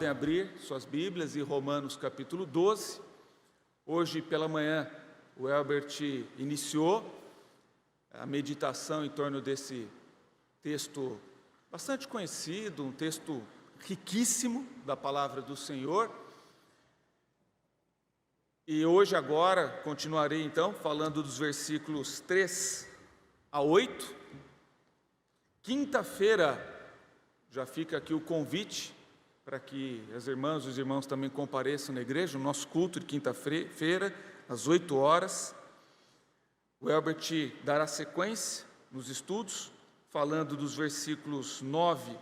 podem abrir suas Bíblias em Romanos capítulo 12. Hoje pela manhã o Elbert iniciou a meditação em torno desse texto bastante conhecido, um texto riquíssimo da palavra do Senhor. E hoje agora continuarei então falando dos versículos 3 a 8. Quinta-feira, já fica aqui o convite para que as irmãs e os irmãos também compareçam na igreja, no nosso culto de quinta-feira, às 8 horas. O Elbert dará sequência nos estudos, falando dos versículos 9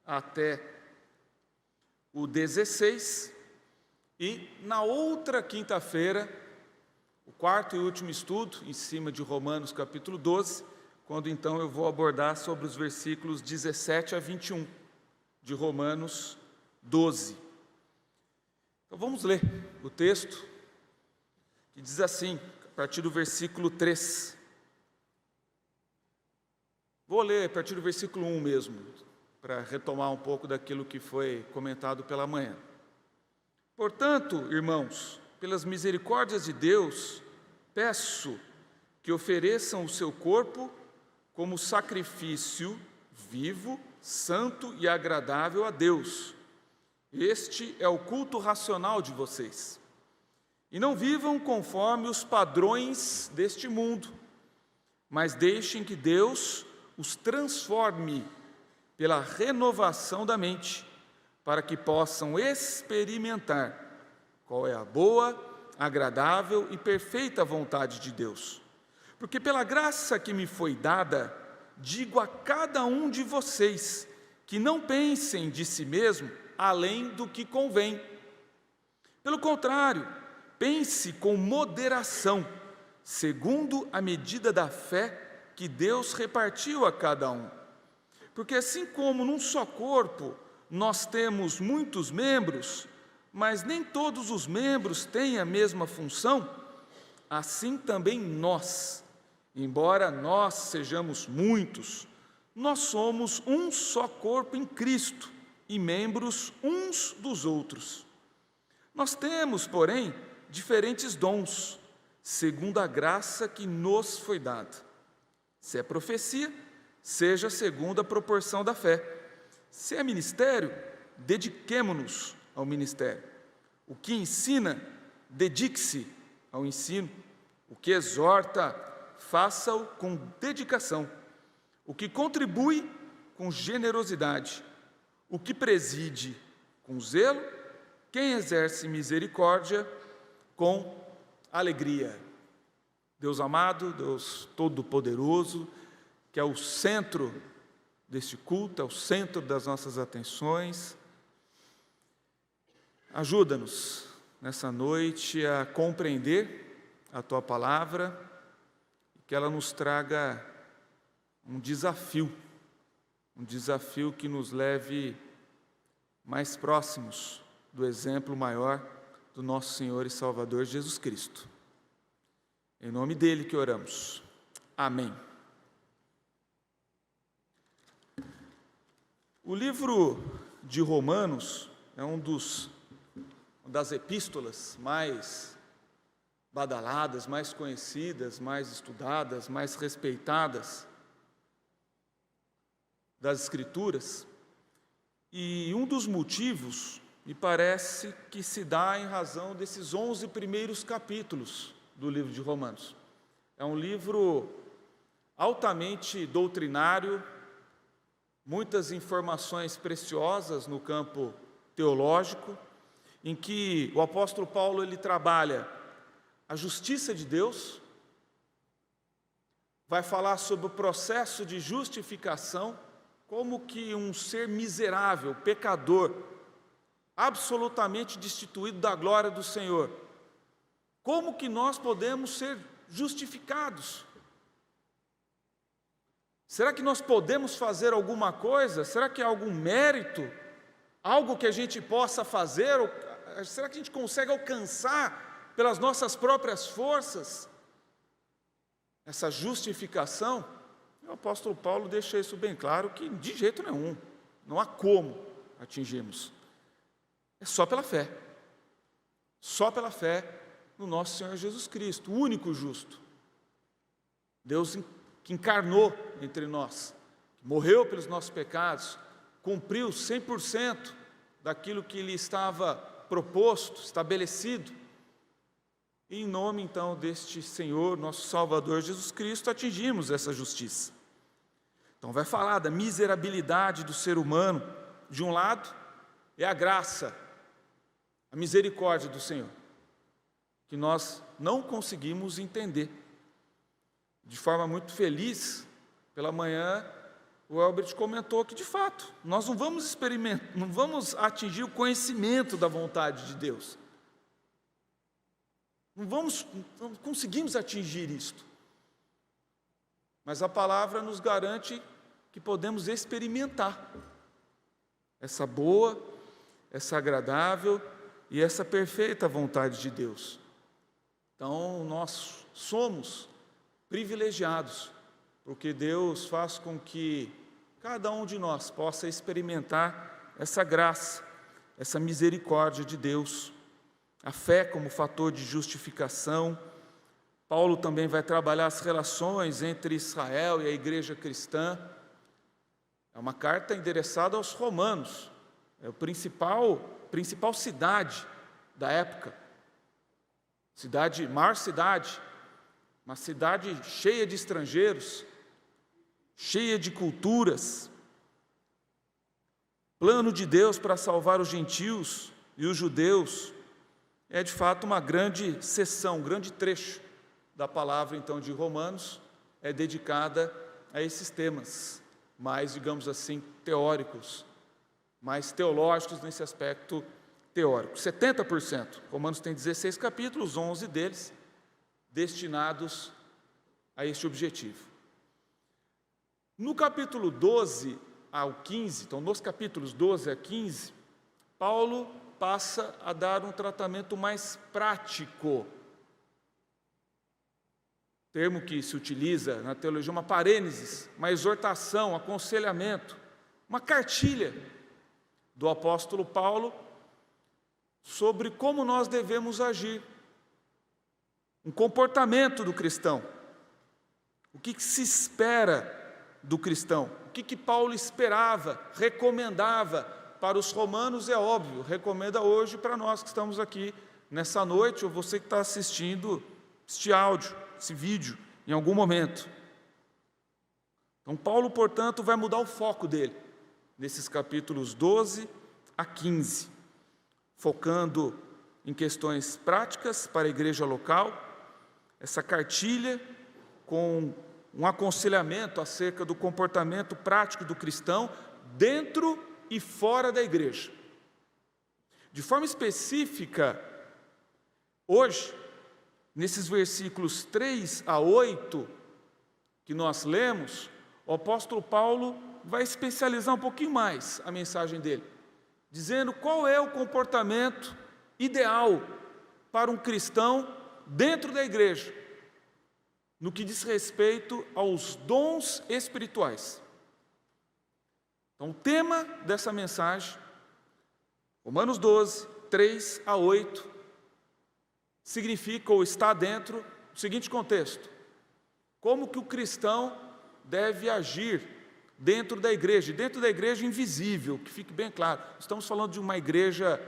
até o 16. E na outra quinta-feira, o quarto e último estudo, em cima de Romanos capítulo 12, quando então eu vou abordar sobre os versículos 17 a 21 de Romanos 12. Então vamos ler o texto, que diz assim, a partir do versículo 3. Vou ler a partir do versículo 1 mesmo, para retomar um pouco daquilo que foi comentado pela manhã. Portanto, irmãos, pelas misericórdias de Deus, peço que ofereçam o seu corpo como sacrifício vivo, santo e agradável a Deus. Este é o culto racional de vocês. E não vivam conforme os padrões deste mundo, mas deixem que Deus os transforme pela renovação da mente, para que possam experimentar qual é a boa, agradável e perfeita vontade de Deus. Porque pela graça que me foi dada, digo a cada um de vocês que não pensem de si mesmo além do que convém. Pelo contrário, pense com moderação, segundo a medida da fé que Deus repartiu a cada um. Porque assim como num só corpo nós temos muitos membros, mas nem todos os membros têm a mesma função, assim também nós, embora nós sejamos muitos, nós somos um só corpo em Cristo e membros uns dos outros. Nós temos, porém, diferentes dons, segundo a graça que nos foi dada. Se é profecia, seja segundo a proporção da fé. Se é ministério, dediquemo-nos ao ministério. O que ensina, dedique-se ao ensino. O que exorta, faça-o com dedicação. O que contribui, com generosidade. O que preside, com zelo. Quem exerce misericórdia, com alegria. Deus amado, Deus todo-poderoso, que é o centro deste culto, é o centro das nossas atenções. Ajuda-nos nessa noite a compreender a Tua Palavra, que ela nos traga um desafio que nos leve mais próximos do exemplo maior do nosso Senhor e Salvador Jesus Cristo. Em nome dele que oramos. Amém. O livro de Romanos é uma das epístolas mais badaladas, mais conhecidas, mais estudadas, mais respeitadas das Escrituras. E um dos motivos, me parece, que se dá em razão desses 11 primeiros capítulos do livro de Romanos. É um livro altamente doutrinário, muitas informações preciosas no campo teológico, em que o apóstolo Paulo ele trabalha a justiça de Deus, vai falar sobre o processo de justificação, como que um ser miserável, pecador, absolutamente destituído da glória do Senhor, como que nós podemos ser justificados? Será que nós podemos fazer alguma coisa? Será que há algum mérito? Algo que a gente possa fazer? Ou será que a gente consegue alcançar pelas nossas próprias forças essa justificação? O apóstolo Paulo deixa isso bem claro, que de jeito nenhum, não há como atingirmos. É só pela fé. Só pela fé no nosso Senhor Jesus Cristo, o único justo. Deus que encarnou entre nós, que morreu pelos nossos pecados, cumpriu 100% daquilo que lhe estava proposto, estabelecido. E em nome, então, deste Senhor, nosso Salvador Jesus Cristo, atingimos essa justiça. Então, vai falar da miserabilidade do ser humano. De um lado, é a graça, a misericórdia do Senhor, que nós não conseguimos entender. De forma muito feliz, pela manhã, o Elbert comentou que, de fato, nós não vamos atingir o conhecimento da vontade de Deus. Não conseguimos atingir isto. Mas a palavra nos garante que podemos experimentar essa boa, essa agradável e essa perfeita vontade de Deus. Então, nós somos privilegiados, porque Deus faz com que cada um de nós possa experimentar essa graça, essa misericórdia de Deus, a fé como fator de justificação. Paulo também vai trabalhar as relações entre Israel e a igreja cristã. É uma carta endereçada aos romanos, é a principal cidade da época, maior cidade, uma cidade cheia de estrangeiros, cheia de culturas. Plano de Deus para salvar os gentios e os judeus. É de fato uma grande seção, um grande trecho da palavra então de Romanos é dedicada a esses temas, mais, digamos assim, teóricos, mais teológicos nesse aspecto teórico. 70%. Romanos tem 16 capítulos, 11 deles destinados a este objetivo. No capítulo 12 ao 15, então nos capítulos 12 a 15, Paulo passa a dar um tratamento mais prático. Termo que se utiliza na teologia, uma parênese, uma exortação, um aconselhamento, uma cartilha do apóstolo Paulo sobre como nós devemos agir, um comportamento do cristão, o que se espera do cristão, o que Paulo esperava, recomendava para os romanos, é óbvio, recomenda hoje para nós que estamos aqui nessa noite, ou você que está assistindo este áudio, esse vídeo, em algum momento. Então, Paulo, portanto, vai mudar o foco dele, nesses capítulos 12 a 15, focando em questões práticas para a igreja local, essa cartilha com um aconselhamento acerca do comportamento prático do cristão dentro e fora da igreja. De forma específica, hoje, nesses versículos 3 a 8 que nós lemos, o apóstolo Paulo vai especializar um pouquinho mais a mensagem dele, dizendo qual é o comportamento ideal para um cristão dentro da igreja, no que diz respeito aos dons espirituais. Então, o tema dessa mensagem, Romanos 12, 3 a 8, significa ou está dentro do seguinte contexto: como que o cristão deve agir dentro da igreja invisível, que fique bem claro, estamos falando de uma igreja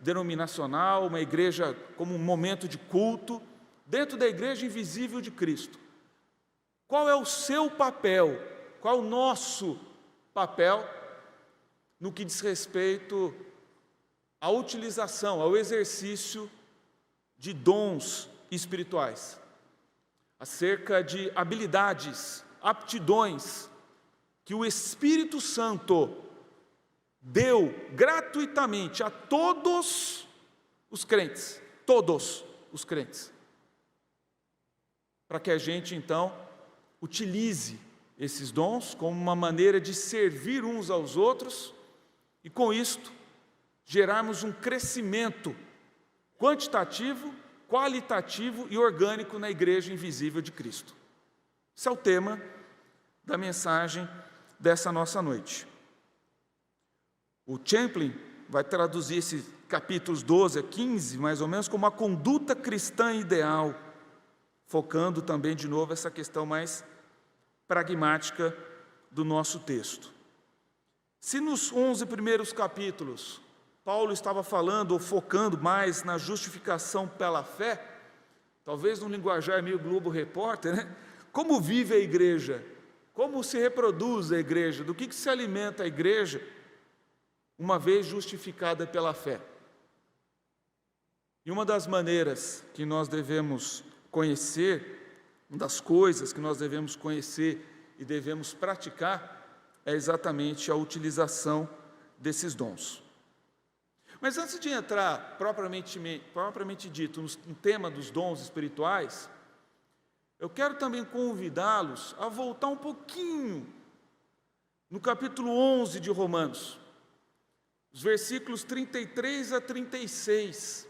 denominacional, uma igreja como um momento de culto, dentro da igreja invisível de Cristo. Qual é o seu papel, qual é o nosso papel no que diz respeito à utilização, ao exercício de dons espirituais, acerca de habilidades, aptidões que o Espírito Santo deu gratuitamente a todos os crentes, para que a gente então utilize esses dons como uma maneira de servir uns aos outros e com isto gerarmos um crescimento quantitativo, qualitativo e orgânico na igreja invisível de Cristo. Esse é o tema da mensagem dessa nossa noite. O Champlin vai traduzir capítulos 12 a 15, mais ou menos, como a conduta cristã ideal, focando também, de novo, essa questão mais pragmática do nosso texto. Se nos 11 primeiros capítulos, Paulo estava falando ou focando mais na justificação pela fé, talvez num linguajar meio Globo Repórter, né? Como vive a igreja? Como se reproduz a igreja? Do que se alimenta a igreja, uma vez justificada pela fé? E uma das maneiras que nós devemos conhecer, uma das coisas que nós devemos conhecer e devemos praticar, é exatamente a utilização desses dons. Mas antes de entrar propriamente dito no tema dos dons espirituais, eu quero também convidá-los a voltar um pouquinho no capítulo 11 de Romanos, os versículos 33 a 36,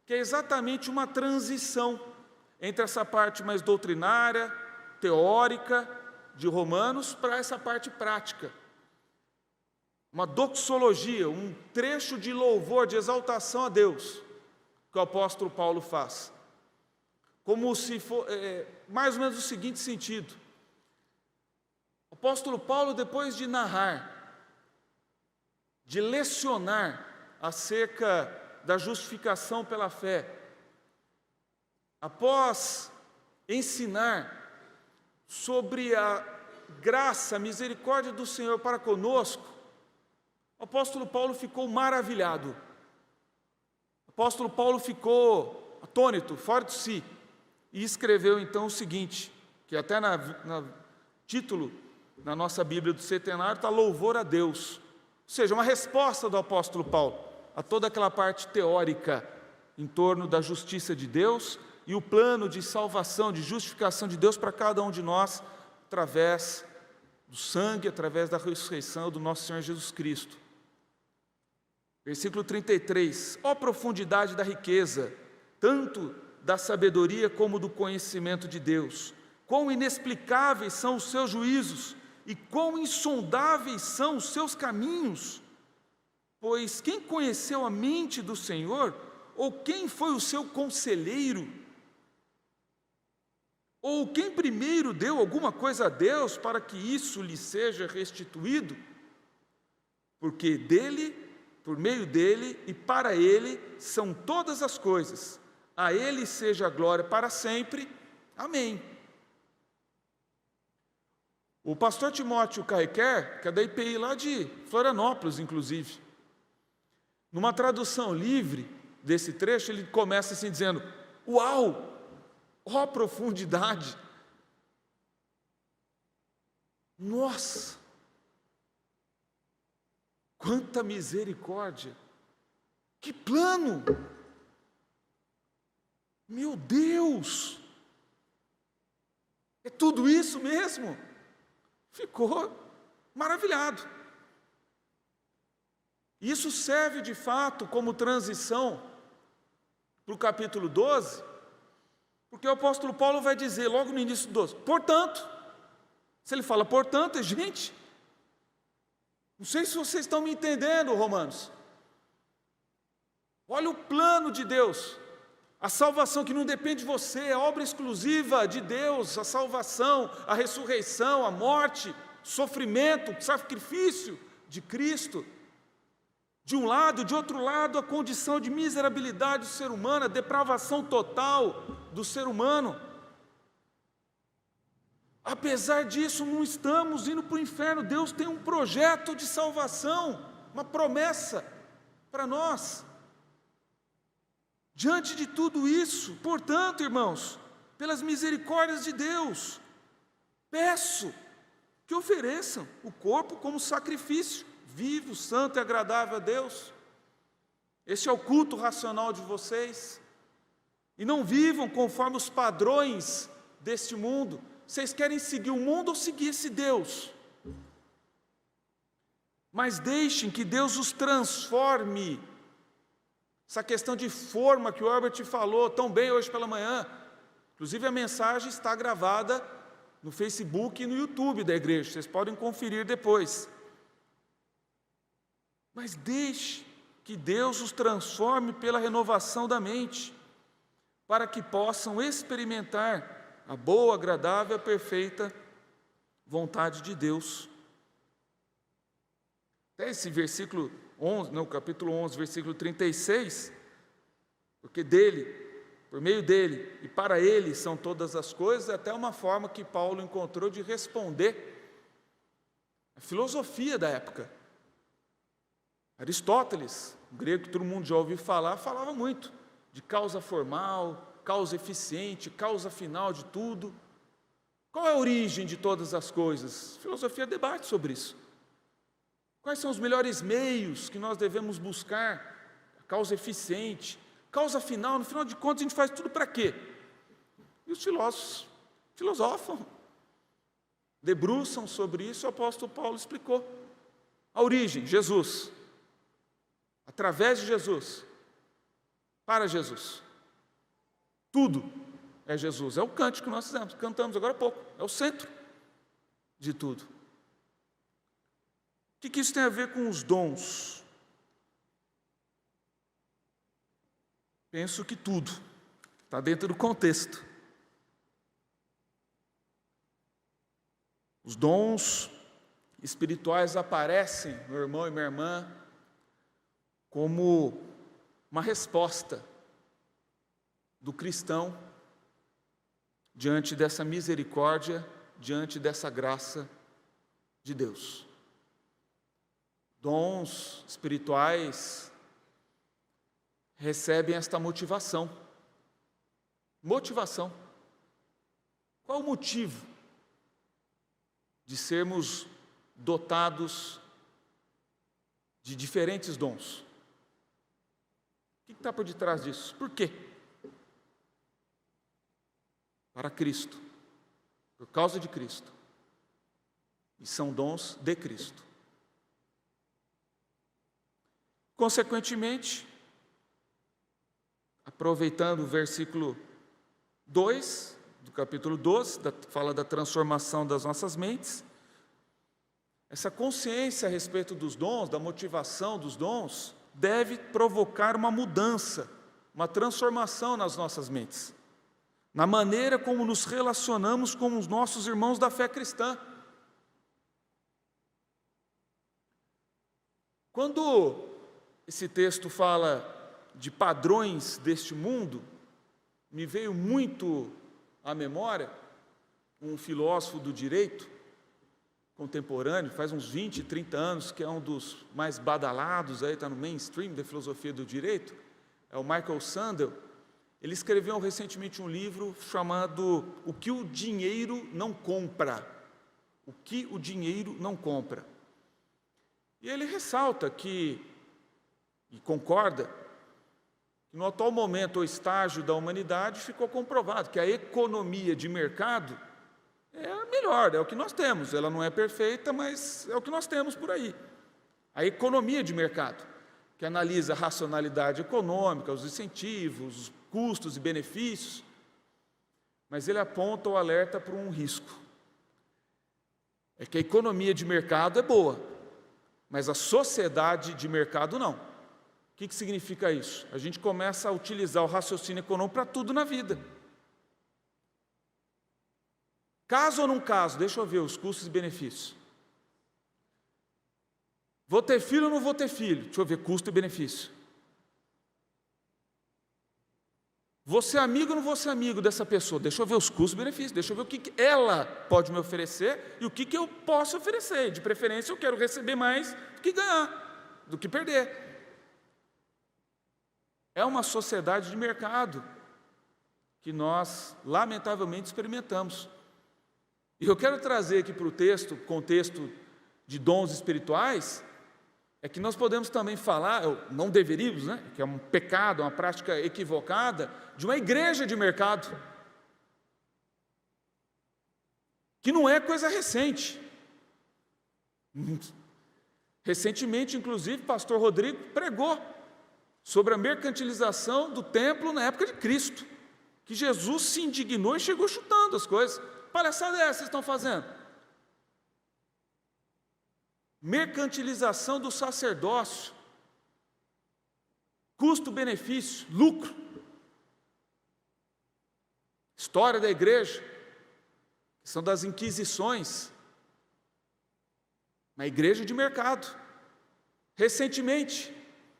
que é exatamente uma transição entre essa parte mais doutrinária, teórica de Romanos, para essa parte prática. Uma doxologia, um trecho de louvor, de exaltação a Deus, que o apóstolo Paulo faz. Como se for, mais ou menos o seguinte sentido. O apóstolo Paulo, depois de narrar, de lecionar acerca da justificação pela fé, após ensinar sobre a graça, a misericórdia do Senhor para conosco, o apóstolo Paulo ficou maravilhado. O apóstolo Paulo ficou atônito, fora de si, e escreveu então o seguinte, que até no título na nossa Bíblia do Centenário está louvor a Deus, ou seja, uma resposta do apóstolo Paulo a toda aquela parte teórica em torno da justiça de Deus e o plano de salvação, de justificação de Deus para cada um de nós, através do sangue, através da ressurreição do nosso Senhor Jesus Cristo. Versículo 33, ó profundidade da riqueza, tanto da sabedoria como do conhecimento de Deus, quão inexplicáveis são os seus juízos e quão insondáveis são os seus caminhos, pois quem conheceu a mente do Senhor, ou quem foi o seu conselheiro, ou quem primeiro deu alguma coisa a Deus para que isso lhe seja restituído? Porque dele, por meio dele e para ele são todas as coisas. A ele seja a glória para sempre. Amém. O pastor Timóteo Carrequer, que é da IPI lá de Florianópolis, inclusive, numa tradução livre desse trecho, ele começa assim dizendo: uau! Ó profundidade! Nossa! Quanta misericórdia! Que plano! Meu Deus! É tudo isso mesmo? Ficou maravilhado. Isso serve de fato como transição para o capítulo 12, porque o apóstolo Paulo vai dizer logo no início do 12, portanto, se ele fala portanto, é gente, não sei se vocês estão me entendendo, romanos, olha o plano de Deus, a salvação que não depende de você, a obra exclusiva de Deus, a salvação, a ressurreição, a morte, o sofrimento, o sacrifício de Cristo, de um lado, de outro lado, a condição de miserabilidade do ser humano, a depravação total do ser humano. Apesar disso, não estamos indo para o inferno. Deus tem um projeto de salvação, uma promessa para nós. Diante de tudo isso, portanto, irmãos, pelas misericórdias de Deus, peço que ofereçam o corpo como sacrifício vivo, santo e agradável a Deus. Este é o culto racional de vocês. E não vivam conforme os padrões deste mundo. Vocês querem seguir o mundo ou seguir esse Deus? Mas deixem que Deus os transforme. Essa questão de forma que o Herbert falou tão bem hoje pela manhã. Inclusive a mensagem está gravada no Facebook e no YouTube da igreja. Vocês podem conferir depois. Mas deixe que Deus os transforme pela renovação da mente, para que possam experimentar a boa, agradável e perfeita vontade de Deus. Até esse versículo 11, no capítulo 11, versículo 36, porque dele, por meio dele e para ele são todas as coisas, é até uma forma que Paulo encontrou de responder a filosofia da época. Aristóteles, o grego que todo mundo já ouviu falar, falava muito de causa formal, causa eficiente, causa final de tudo. Qual é a origem de todas as coisas? A filosofia debate sobre isso. Quais são os melhores meios que nós devemos buscar? A causa eficiente, causa final, no final de contas a gente faz tudo para quê? E os filósofos filosofam, debruçam sobre isso, o apóstolo Paulo explicou. A origem, Jesus. Através de Jesus, para Jesus. Tudo é Jesus. É o cântico que nós fizemos, cantamos agora há pouco. É o centro de tudo. O que isso tem a ver com os dons? Penso que tudo. Está dentro do contexto. Os dons espirituais aparecem, meu irmão e minha irmã, como uma resposta do cristão diante dessa misericórdia, diante dessa graça de Deus. Dons espirituais recebem esta motivação. Motivação. Qual o motivo de sermos dotados de diferentes dons? O que está por detrás disso? Por quê? Para Cristo, por causa de Cristo. E são dons de Cristo. Consequentemente, aproveitando o versículo 2 do capítulo 12, fala da transformação das nossas mentes, essa consciência a respeito dos dons, da motivação dos dons, deve provocar uma mudança, uma transformação nas nossas mentes, na maneira como nos relacionamos com os nossos irmãos da fé cristã. Quando esse texto fala de padrões deste mundo, me veio muito à memória um filósofo do direito contemporâneo, faz uns 20, 30 anos, que é um dos mais badalados, está no mainstream da filosofia do direito, é o Michael Sandel. Ele escreveu recentemente um livro chamado O que o dinheiro não compra. O que o dinheiro não compra. E ele ressalta que, e concorda, que no atual momento ou estágio da humanidade ficou comprovado que a economia de mercado é a melhor, é o que nós temos. Ela não é perfeita, mas é o que nós temos por aí. A economia de mercado, que analisa a racionalidade econômica, os incentivos, os custos e benefícios, mas ele aponta o alerta para um risco. É que a economia de mercado é boa, mas a sociedade de mercado não. O que significa isso? A gente começa a utilizar o raciocínio econômico para tudo na vida. Caso ou não caso, deixa eu ver os custos e benefícios. Vou ter filho ou não vou ter filho? Deixa eu ver custo e benefício. Vou ser amigo ou não vou ser amigo dessa pessoa? Deixa eu ver os custos e benefícios, deixa eu ver o que ela pode me oferecer e o que eu posso oferecer. De preferência, eu quero receber mais do que ganhar, do que perder. É uma sociedade de mercado que nós, lamentavelmente, experimentamos. E eu quero trazer aqui para o contexto de dons espirituais, é que nós podemos também falar, não deveríamos, né, que é um pecado, uma prática equivocada, de uma igreja de mercado, que não é coisa recente. Recentemente, inclusive, o pastor Rodrigo pregou sobre a mercantilização do templo na época de Cristo, que Jesus se indignou e chegou chutando as coisas. Palhaçada é essa que vocês estão fazendo? Mercantilização do sacerdócio. custo-benefício, lucro. História da igreja, que são das inquisições, uma igreja de mercado. Recentemente,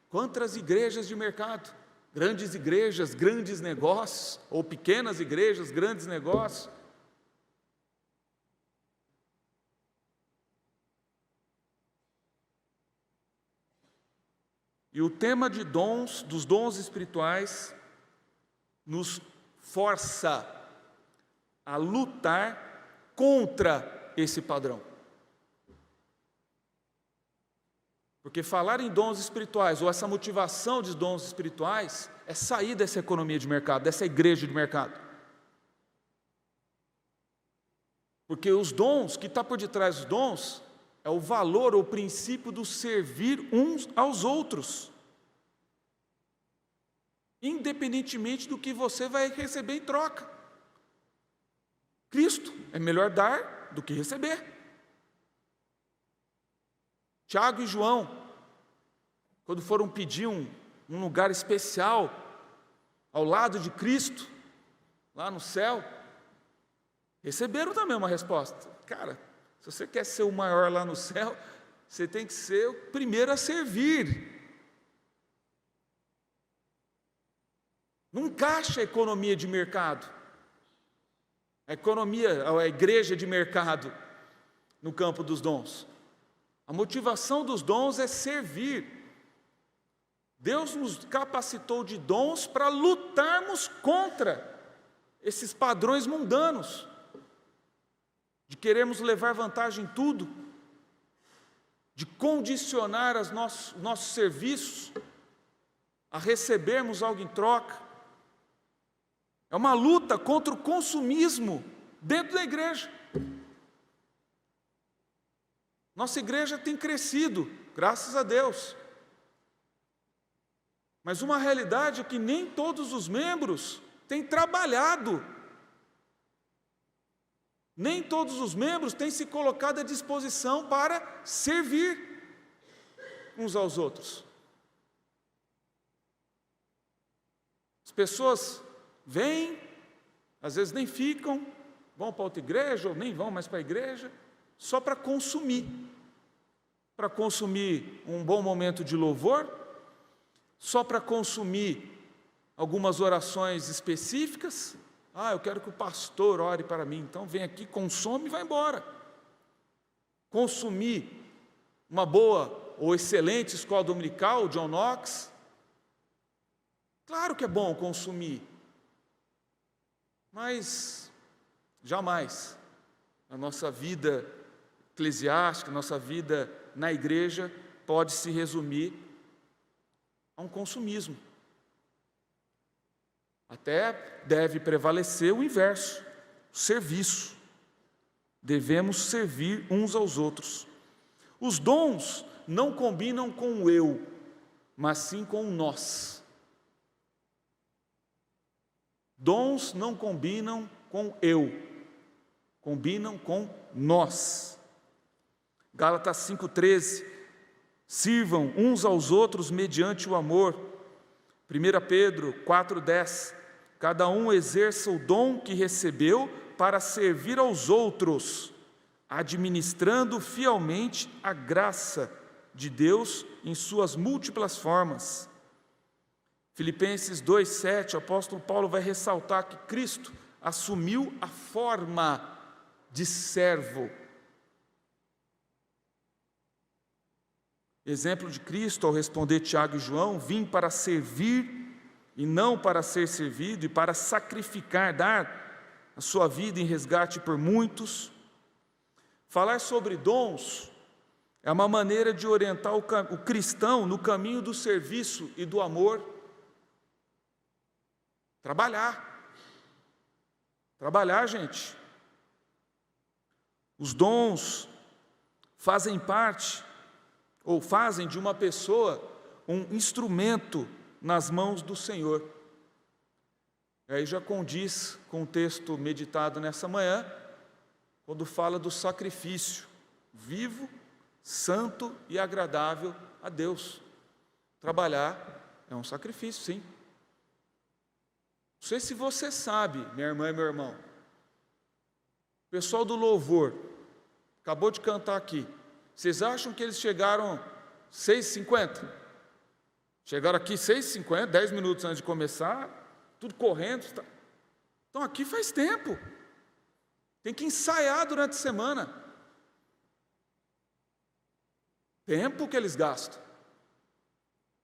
quantas igrejas de mercado? Grandes igrejas, grandes negócios, ou pequenas igrejas, grandes negócios. E o tema de dons, dos dons espirituais, nos força a lutar contra esse padrão. Porque falar em dons espirituais, ou essa motivação de dons espirituais, é sair dessa economia de mercado, dessa igreja de mercado. Porque os dons, que está por detrás dos dons, é o valor ou o princípio do servir uns aos outros. Independentemente do que você vai receber em troca. Cristo, é melhor dar do que receber. Tiago e João, quando foram pedir um lugar especial ao lado de Cristo, lá no céu, receberam também uma resposta. Cara, se você quer ser o maior lá no céu, você tem que ser o primeiro a servir. Não encaixa a economia de mercado, a igreja de mercado no campo dos dons. A motivação dos dons é servir. Deus nos capacitou de dons para lutarmos contra esses padrões mundanos, de querermos levar vantagem em tudo, de condicionar os nossos serviços a recebermos algo em troca. É uma luta contra o consumismo dentro da igreja. Nossa igreja tem crescido, graças a Deus. Mas uma realidade é que nem todos os membros têm trabalhado. Nem todos os membros têm se colocado à disposição para servir uns aos outros. As pessoas vêm, às vezes nem ficam, vão para outra igreja ou nem vão mais para a igreja, só para consumir um bom momento de louvor, só para consumir algumas orações específicas. Eu quero que o pastor ore para mim, então vem aqui, consome e vai embora. Consumir uma boa ou excelente escola dominical, John Knox. Claro que é bom consumir, mas jamais a nossa vida eclesiástica, a nossa vida na igreja pode se resumir a um consumismo. Até deve prevalecer o inverso, o serviço. Devemos servir uns aos outros. Os dons não combinam com o eu, mas sim com o nós. Dons não combinam com eu, combinam com nós. Gálatas 5,13, sirvam uns aos outros mediante o amor. 1 Pedro 4,10, cada um exerça o dom que recebeu para servir aos outros, administrando fielmente a graça de Deus em suas múltiplas formas. Filipenses 2,7, o apóstolo Paulo vai ressaltar que Cristo assumiu a forma de servo. Exemplo de Cristo ao responder Tiago e João: vim para servir e não para ser servido, e para sacrificar, dar a sua vida em resgate por muitos. Falar sobre dons é uma maneira de orientar o cristão no caminho do serviço e do amor. Trabalhar, gente. Os dons fazem parte, ou fazem de uma pessoa um instrumento nas mãos do Senhor. E aí já condiz com o texto meditado nessa manhã, quando fala do sacrifício vivo, santo e agradável a Deus. Trabalhar É um sacrifício, sim. Não sei se você sabe, minha irmã e meu irmão. O pessoal do louvor acabou de cantar aqui. Vocês acham que eles chegaram 6h50? Chegaram aqui 6h50, 10 minutos antes de começar, tudo correndo. Então aqui faz tempo. Tem que ensaiar durante a semana. Tempo que eles gastam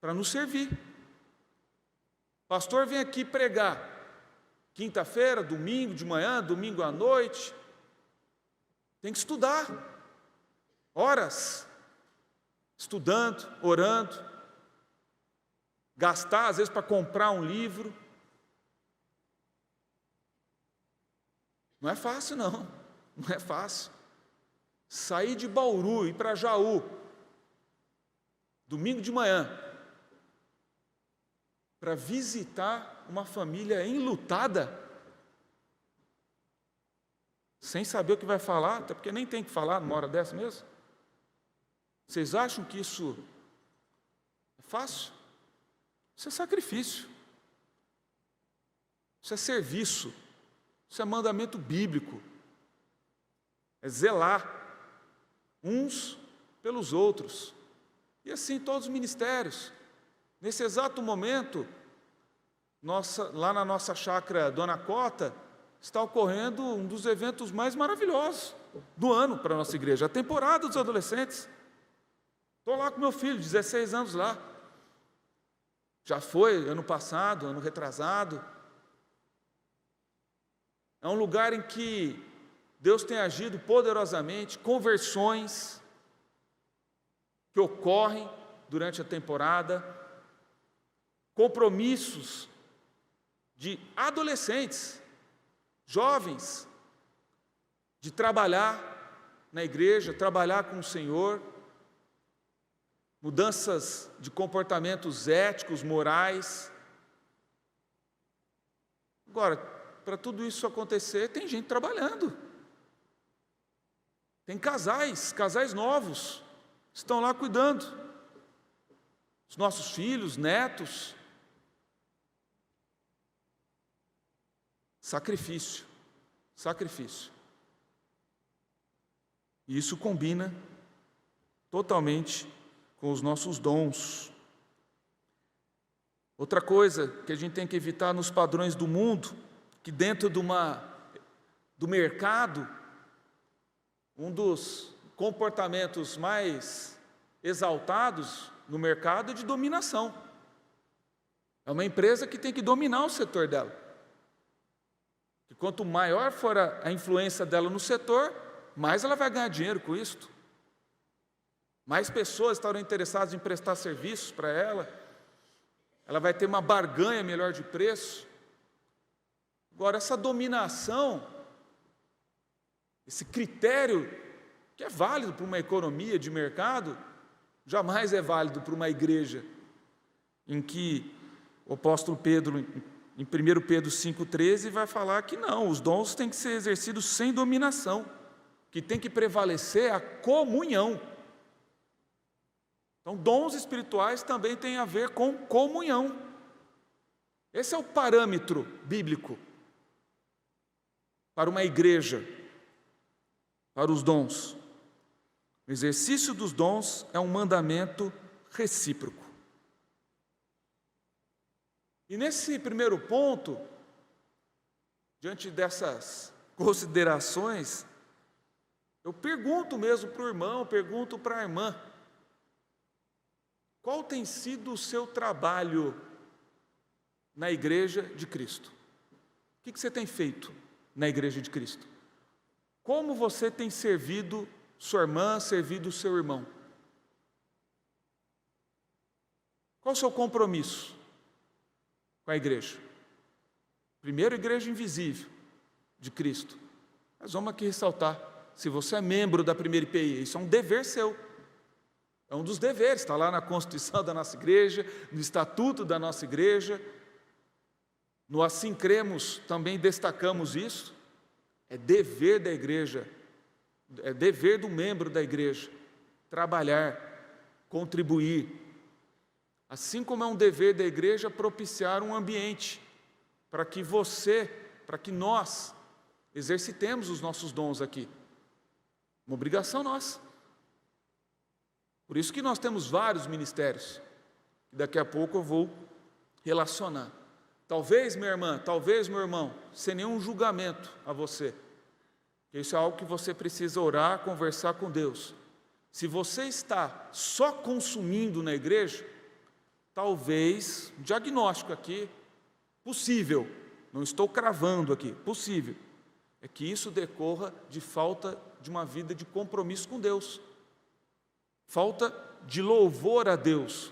para nos servir. O pastor vem aqui pregar quinta-feira, domingo de manhã, domingo à noite. Tem que estudar horas, estudando, orando, gastar às vezes para comprar um livro. Não é fácil não é fácil. Sair de Bauru e ir para Jaú, domingo de manhã, para visitar uma família enlutada, sem saber o que vai falar, até porque nem tem que falar numa hora dessa mesmo. Vocês acham que isso é fácil? Isso é sacrifício, isso é serviço, isso é mandamento bíblico, é zelar uns pelos outros, e assim todos os ministérios. Nesse exato momento, lá na nossa chácara Dona Cota, está ocorrendo um dos eventos mais maravilhosos do ano para a nossa igreja, a temporada dos adolescentes. Estou lá com meu filho, 16 anos lá. Já foi ano passado, ano retrasado. É um lugar em que Deus tem agido poderosamente, conversões que ocorrem durante a temporada, compromissos de adolescentes, jovens, de trabalhar na igreja, trabalhar com o Senhor, mudanças de comportamentos éticos, morais. Agora, para tudo isso acontecer, tem gente trabalhando. Tem casais novos, estão lá cuidando. Os nossos filhos, netos. Sacrifício. E isso combina totalmente com os nossos dons. Outra coisa que a gente tem que evitar nos padrões do mundo, que dentro do mercado, um dos comportamentos mais exaltados no mercado é de dominação. É uma empresa que tem que dominar o setor dela. E quanto maior for a influência dela no setor, mais ela vai ganhar dinheiro com isso. Mais pessoas estarão interessadas em prestar serviços para ela. Ela vai ter uma barganha melhor de preço. Agora, essa dominação, esse critério que é válido para uma economia de mercado, jamais é válido para uma igreja, em que o apóstolo Pedro, em 1 Pedro 5,13, vai falar que não, os dons têm que ser exercidos sem dominação, que tem que prevalecer a comunhão. Então, dons espirituais também têm a ver com comunhão. Esse é o parâmetro bíblico para uma igreja, para os dons. O exercício dos dons é um mandamento recíproco. E nesse primeiro ponto, diante dessas considerações, eu pergunto mesmo para o irmão, pergunto para a irmã, qual tem sido o seu trabalho na Igreja de Cristo? O que você tem feito na Igreja de Cristo? Como você tem servido sua irmã, servido o seu irmão? Qual o seu compromisso com a igreja? Primeiro, igreja invisível de Cristo. Mas vamos aqui ressaltar, se você é membro da primeira IPI, isso é um dever seu. É um dos deveres, está lá na Constituição da nossa igreja, no Estatuto da nossa igreja. No Assim Cremos também destacamos isso. É dever da igreja, é dever do membro da igreja, trabalhar, contribuir Assim como é um dever da igreja propiciar um ambiente para que nós exercitemos os nossos dons aqui. Uma obrigação nossa. Por isso que nós temos vários ministérios. Daqui a pouco eu vou relacionar. Talvez, minha irmã, talvez, meu irmão, sem nenhum julgamento a você. Isso é algo que você precisa orar, conversar com Deus. Se você está só consumindo na igreja, talvez, um diagnóstico aqui, possível, não estou cravando aqui, possível, é que isso decorra de falta de uma vida de compromisso com Deus, falta de louvor a Deus.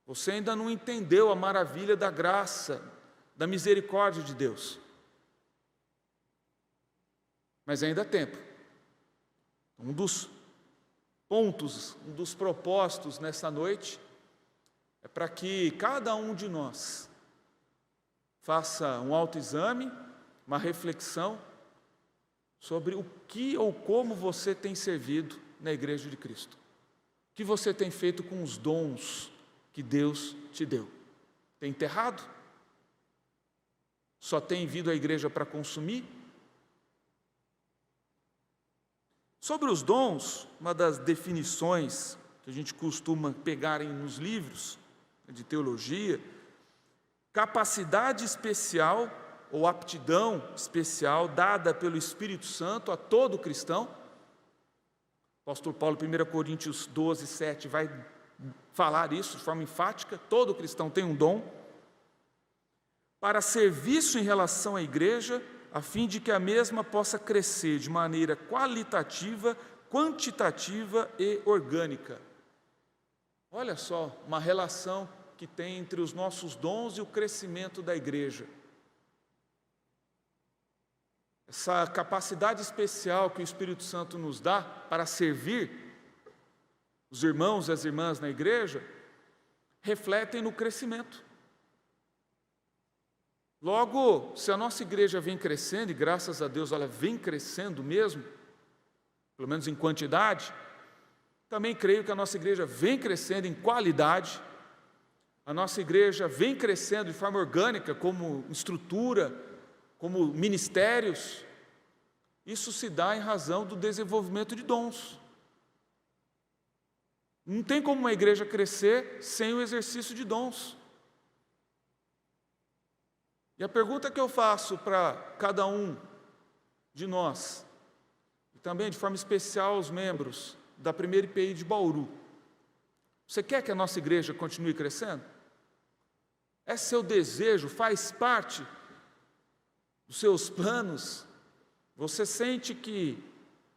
Você ainda não entendeu a maravilha da graça, da misericórdia de Deus. Mas ainda há tempo. Um dos pontos, um dos propósitos nessa noite é para que cada um de nós faça um autoexame, uma reflexão sobre o que ou como você tem servido na Igreja de Cristo. O que você tem feito com os dons que Deus te deu? Tem enterrado? Só tem vindo à igreja para consumir? Sobre os dons, uma das definições que a gente costuma pegar nos livros de teologia, capacidade especial ou aptidão especial dada pelo Espírito Santo a todo cristão. O apóstolo Paulo, 1 Coríntios 12, 7, vai falar isso de forma enfática: todo cristão tem um dom para serviço em relação à igreja, a fim de que a mesma possa crescer de maneira qualitativa, quantitativa e orgânica. Olha só, uma relação que tem entre os nossos dons e o crescimento da igreja. Essa capacidade especial que o Espírito Santo nos dá para servir os irmãos e as irmãs na igreja, refletem no crescimento. Logo, se a nossa igreja vem crescendo, e graças a Deus ela vem crescendo mesmo, pelo menos em quantidade, também creio que a nossa igreja vem crescendo em qualidade, a nossa igreja vem crescendo de forma orgânica, como estrutura, como ministérios. Isso se dá em razão do desenvolvimento de dons. Não tem como uma igreja crescer sem o exercício de dons. E a pergunta que eu faço para cada um de nós, e também de forma especial aos membros da primeira IPI de Bauru: você quer que a nossa igreja continue crescendo? É seu desejo? Faz parte dos seus planos? Você sente que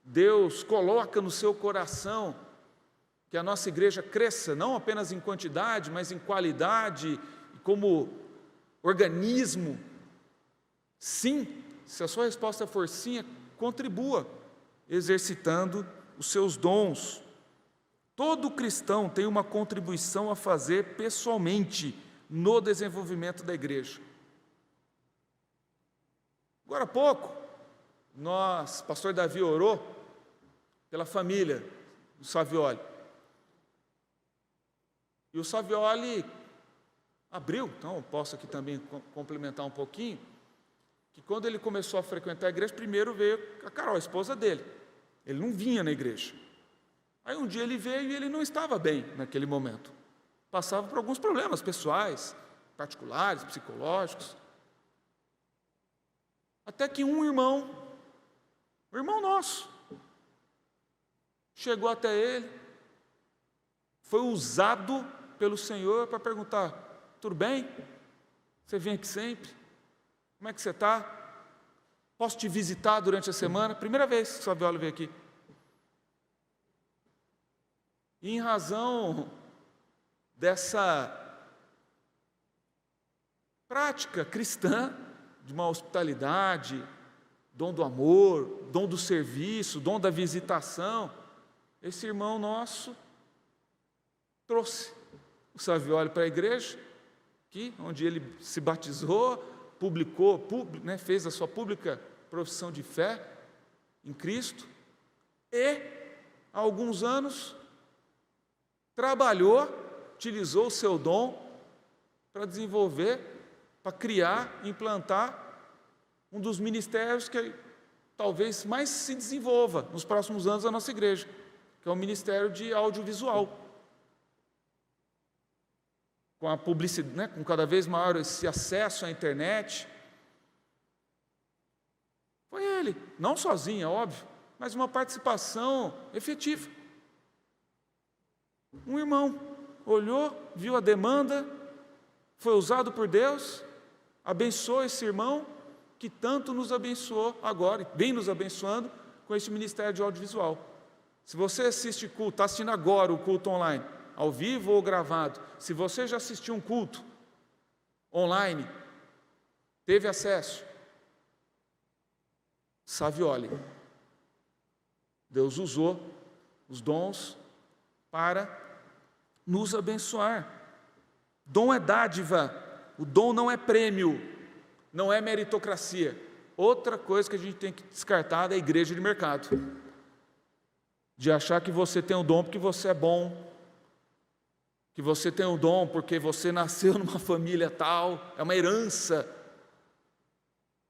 Deus coloca no seu coração que a nossa igreja cresça, não apenas em quantidade, mas em qualidade, como organismo? Sim. Se a sua resposta for sim, contribua exercitando os seus dons. Todo cristão tem uma contribuição a fazer pessoalmente no desenvolvimento da igreja. Agora há pouco, pastor Davi orou pela família do Savioli. E o Savioli abriu, então eu posso aqui também complementar um pouquinho, que quando ele começou a frequentar a igreja, primeiro veio a Carol, a esposa dele. Ele não vinha na igreja. Aí um dia ele veio e ele não estava bem naquele momento. Passava por alguns problemas pessoais, particulares, psicológicos. Até que um irmão nosso, chegou até ele, foi usado pelo Senhor para perguntar: tudo bem? Você vem aqui sempre? Como é que você está? Posso te visitar durante a semana? Primeira vez que o Savioli veio aqui. E em razão dessa prática cristã, de uma hospitalidade, dom do amor, dom do serviço, dom da visitação, esse irmão nosso trouxe o Savioli para a igreja, onde ele se batizou, publicou, fez a sua pública profissão de fé em Cristo, e há alguns anos trabalhou utilizou o seu dom para desenvolver, para criar, implantar um dos ministérios que talvez mais se desenvolva nos próximos anos da nossa igreja, que é o Ministério de Audiovisual. Com a publicidade, né, com cada vez maior esse acesso à internet. Foi ele, não sozinho, é óbvio, mas uma participação efetiva. Um irmão olhou, viu a demanda, foi usado por Deus, abençoou esse irmão, que tanto nos abençoou agora, e vem nos abençoando com esse ministério de audiovisual. Se você assiste culto, está assistindo agora o culto online, ao vivo ou gravado, se você já assistiu um culto online, teve acesso, saviole. Deus usou os dons para nos abençoar. Dom é dádiva, o dom não é prêmio, não é meritocracia. Outra coisa que a gente tem que descartar da igreja de mercado, de achar que você tem um dom porque você é bom, que você tem um dom porque você nasceu numa família tal, é uma herança.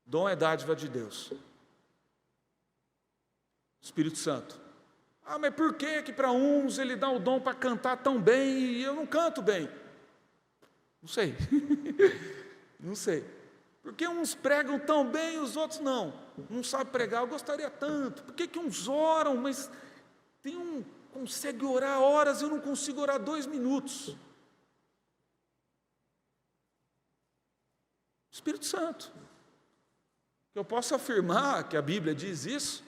Dom é dádiva de Deus. Espírito Santo. Mas por que para uns ele dá o dom para cantar tão bem e eu não canto bem? Não sei. Não sei. Por que uns pregam tão bem e os outros não? Não sabem pregar, eu gostaria tanto. Por que uns oram, mas tem um consegue orar horas, eu não consigo orar 2 minutos? Espírito Santo. Eu posso afirmar que a Bíblia diz isso,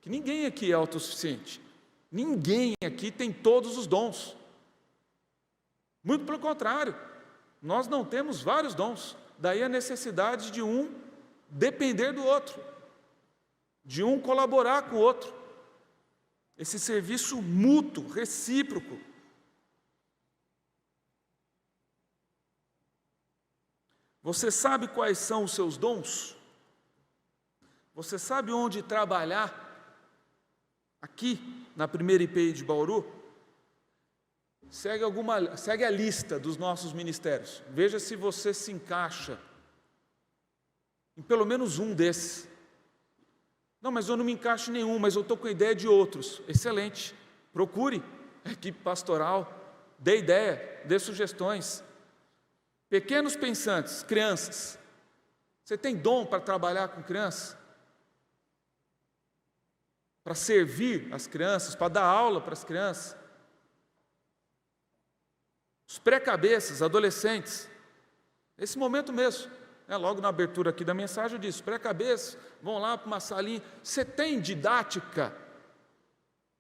que ninguém aqui é autossuficiente. Ninguém aqui tem todos os dons. Muito pelo contrário, nós não temos vários dons. Daí a necessidade de um depender do outro, de um colaborar com o outro. Esse serviço mútuo, recíproco. Você sabe quais são os seus dons? Você sabe onde trabalhar? Aqui, na primeira IPI de Bauru, segue a lista dos nossos ministérios. Veja se você se encaixa em pelo menos um desses. Não, mas eu não me encaixo em nenhum, mas eu estou com a ideia de outros. Excelente. Procure a equipe pastoral, dê ideia, dê sugestões. Pequenos pensantes, crianças. Você tem dom para trabalhar com crianças? Para servir as crianças, para dar aula para as crianças? Os pré-cabeças, adolescentes, esse momento mesmo, logo na abertura aqui da mensagem eu disse, pré-cabeças, vão lá para uma salinha. Você tem didática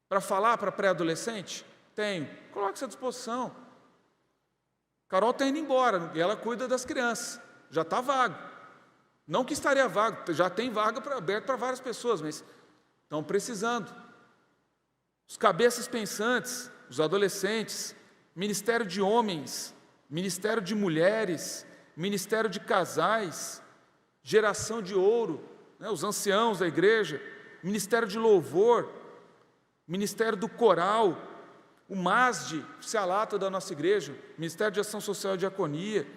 para falar para pré-adolescente? Tenho. Coloque-se à disposição. Carol está indo embora, e ela cuida das crianças, já está vago. Não que estaria vago, já tem vaga aberta para várias pessoas, mas estão precisando. Os cabeças pensantes, os adolescentes, ministério de homens, ministério de mulheres, ministério de casais, geração de ouro, os anciãos da igreja, ministério de louvor, ministério do coral, o MASD, oficialato da nossa igreja, ministério de ação social e diaconia,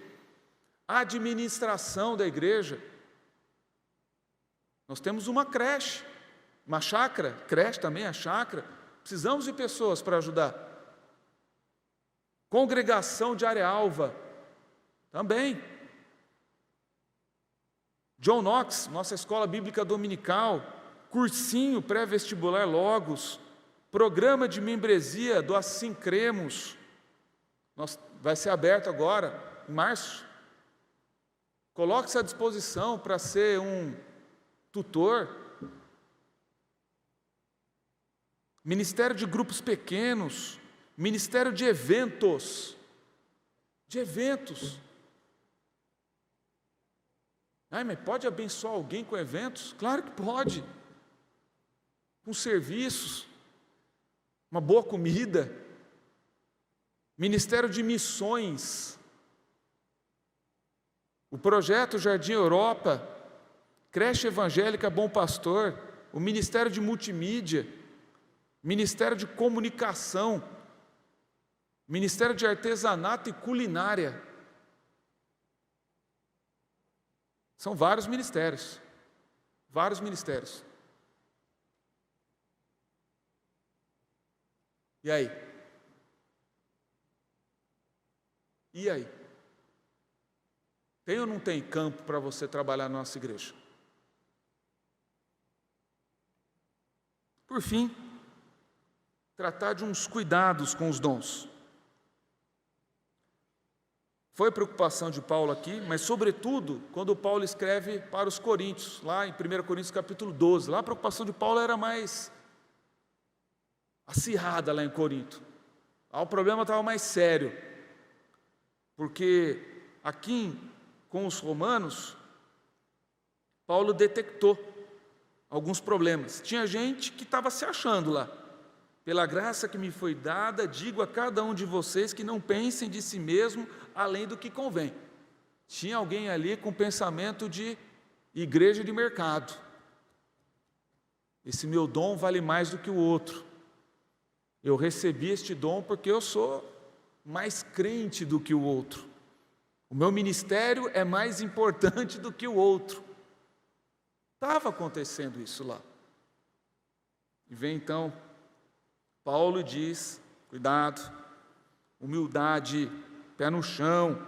administração da igreja. Nós temos uma creche, uma chácara, creche também, a chácara, precisamos de pessoas para ajudar. Congregação de Arealva, também. John Knox, nossa escola bíblica dominical, cursinho pré-vestibular Logos, programa de membresia do Assim Cremos, vai ser aberto agora, em março. Coloque-se à disposição para ser um tutor. Ministério de grupos pequenos, ministério de eventos. Mas pode abençoar alguém com eventos? Claro que pode. Com serviços, uma boa comida. Ministério de missões. O projeto Jardim Europa, creche evangélica Bom Pastor, o ministério de multimídia, ministério de comunicação. Ministério de artesanato e culinária. São vários ministérios. Vários ministérios. E aí? E aí? Tem ou não tem campo para você trabalhar na nossa igreja? Por fim, tratar de uns cuidados com os dons. Foi preocupação de Paulo aqui, mas sobretudo quando Paulo escreve para os coríntios, lá em 1 Coríntios capítulo 12, lá a preocupação de Paulo era mais acirrada lá em Corinto. Lá o problema estava mais sério, porque aqui com os romanos, Paulo detectou alguns problemas. Tinha gente que estava se achando lá. Pela graça que me foi dada, digo a cada um de vocês que não pensem de si mesmo além do que convém. Tinha alguém ali com pensamento de igreja de mercado. Esse meu dom vale mais do que o outro. Eu recebi este dom porque eu sou mais crente do que o outro. O meu ministério é mais importante do que o outro. Estava acontecendo isso lá. E vem então Paulo diz, cuidado, humildade, pé no chão,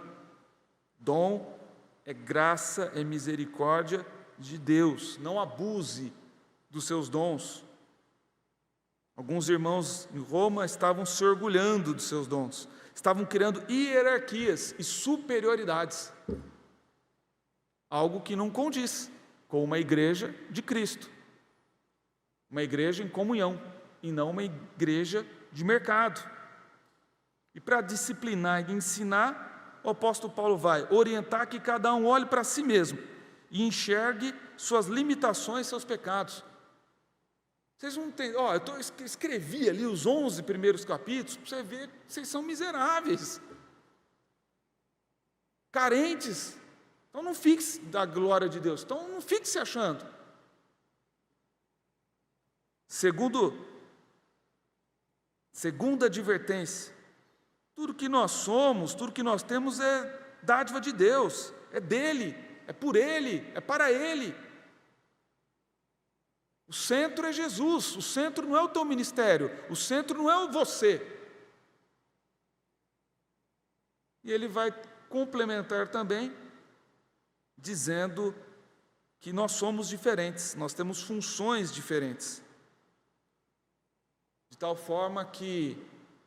dom é graça, é misericórdia de Deus, não abuse dos seus dons. Alguns irmãos em Roma estavam se orgulhando dos seus dons, estavam criando hierarquias e superioridades, algo que não condiz com uma igreja de Cristo, uma igreja em comunhão, e não uma igreja de mercado. E para disciplinar e ensinar, o apóstolo Paulo vai orientar que cada um olhe para si mesmo e enxergue suas limitações, seus pecados. Vocês não entendem, eu escrevi ali os 11 primeiros capítulos, para você ver que vocês são miseráveis, carentes, então não fique da glória de Deus, então não fique se achando. Segunda advertência, tudo que nós somos, tudo que nós temos é dádiva de Deus, é dele, é por ele, é para ele. O centro é Jesus, o centro não é o teu ministério, o centro não é você. E ele vai complementar também, dizendo que nós somos diferentes, nós temos funções diferentes. De tal forma que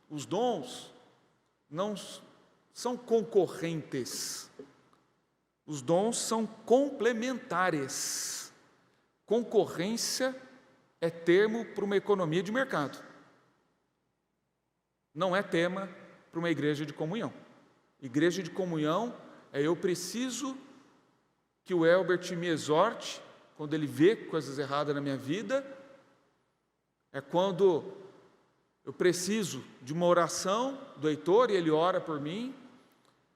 os dons não são concorrentes, os dons são complementares. Concorrência é termo para uma economia de mercado, não é tema para uma igreja de comunhão. Igreja de comunhão é eu preciso que o Elbert me exorte quando ele vê coisas erradas na minha vida, é quando eu preciso de uma oração do Heitor e ele ora por mim,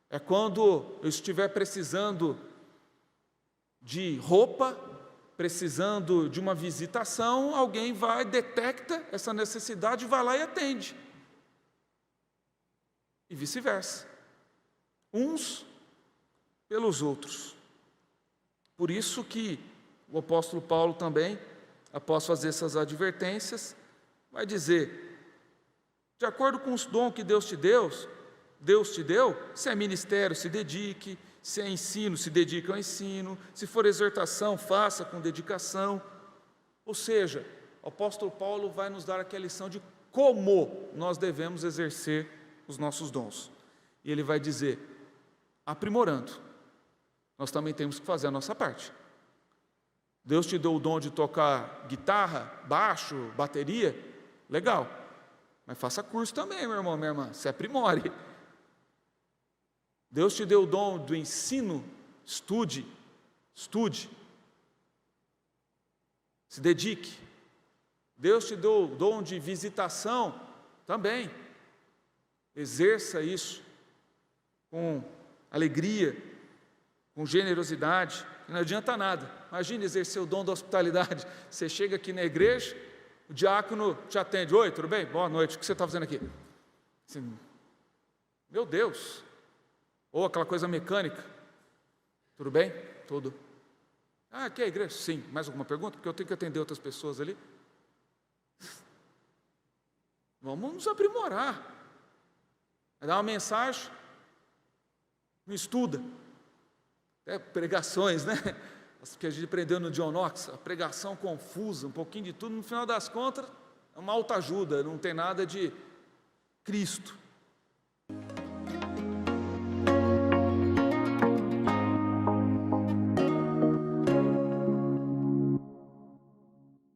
é quando eu estiver precisando de roupa, precisando de uma visitação, alguém vai, detecta essa necessidade, vai lá e atende. E vice-versa. Uns pelos outros. Por isso que o apóstolo Paulo também, após fazer essas advertências, vai dizer: de acordo com os dons que Deus te deu, se é ministério, se dedique, se é ensino, se dedique ao ensino, se for exortação, faça com dedicação. Ou seja, o apóstolo Paulo vai nos dar aqui a lição de como nós devemos exercer os nossos dons. E ele vai dizer, aprimorando, nós também temos que fazer a nossa parte. Deus te deu o dom de tocar guitarra, baixo, bateria, legal. Mas faça curso também, meu irmão, minha irmã, se aprimore. Deus te deu o dom do ensino, estude, se dedique. Deus te deu o dom de visitação, também. Exerça isso com alegria, com generosidade. Não adianta nada. Imagine exercer o dom da hospitalidade. Você chega aqui na igreja, o diácono te atende. Oi, tudo bem? Boa noite. O que você está fazendo aqui? Assim, Meu Deus! Ou aquela coisa mecânica. Tudo bem? Tudo. Ah, aqui é a igreja? Sim. Mais alguma pergunta? Porque eu tenho que atender outras pessoas ali. Vamos nos aprimorar. Vai dar uma mensagem, não estuda. Até pregações, né? As que a gente aprendeu no John Knox, a pregação confusa, um pouquinho de tudo, no final das contas, é uma autoajuda, não tem nada de Cristo.